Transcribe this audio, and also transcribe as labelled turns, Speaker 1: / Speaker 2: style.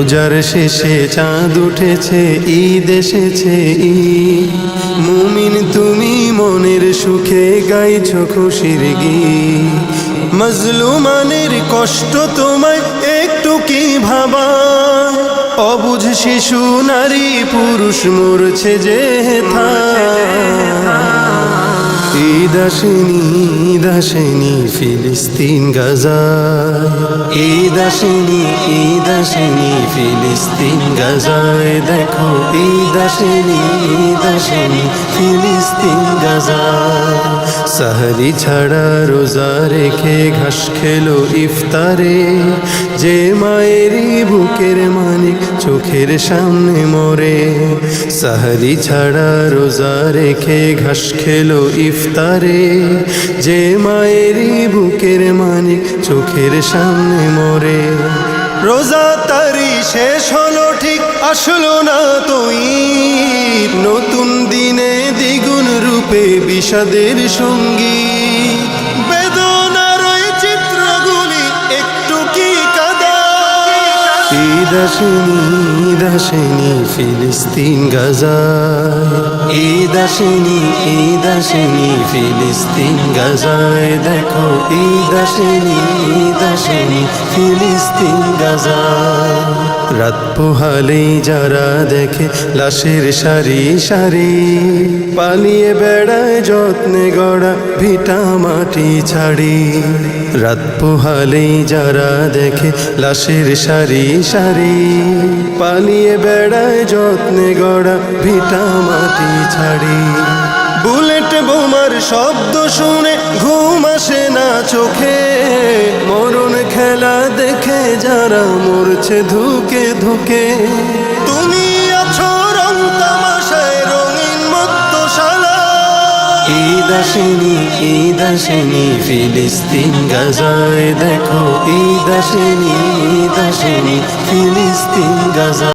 Speaker 1: রোজার শেষে চাঁদ উঠেছে, ঈদ এসেছে ঈদ। মুমিন তুমি মনের সুখে গাইছো খুশির গীত। মজলুমানের কষ্ট তোমায় একটু কি ভাবা? অবুঝ শিশু নারী পুরুষ মরছে যে হেথা। ঈদ আসেনি, ঈদ আসেনি ফিলিস্তিন গাজায়। ঈদ আসেনি, ঈদ আসেনি ফিলিস্তিন গাজায়। দেখো ঈদ আসেনি, ঈদ আসেনি ফিলিস্তিন গাজায়। সাহরি ছাড়া রোজা রেখে ঘাস খেলো ইফতারে, যে মায়েরই বুকের মানিক চোখের সামনে মরে। সাহরি ছাড়া রোজা রেখে ঘাস খেলো ইফতারে, যে মায়েরই বুকের মানিক চোখের সামনে মরে। রোজা তারি শেষ হলো ঠিক আসলো না তো ঈদ। নতুন দিনে দ্বিগুণ রূপে বিষাদের সঙ্গী। বেদনার ওই চিত্রগুলি একটু কি কাঁদা? ঈদ আসেনি, ঈদ আসেনি ফিলিস্তিন গাজায়। ঈদ আসেনি, ঈদ আসেনি ফিলিস্তিন গাজায়। দেখো ঈদ আসেনি, ঈদ আসেনি ফিলিস্তিন গাজায়। রাত পোহালেই যারা দেখে লাশের সারি সারি, পালিয়ে বেড়ায় যত্নে গড়া ভিটা মাটি ছাড়ি। রাত পোহালেই যারা দেখে লাশের সারি সারি, পালিয়ে বেড়ায় যত্নে গড়া ভিটা মাটি ছাড়ি। বুলেট বোমার শব্দ শুনে ঘুম আসে না চোখে, মরণ খেলা দেখে যারা মরছে ধুকে ধুকে। তুমি আছো রং তামাশায় রঙিন মত্তশালা। ঈদ আসেনি, ঈদ আসেনি ফিলিস্তিন গাজায়। দেখো ঈদ আসেনি, ঈদ আসেনি ফিলিস্তিন গাজায়।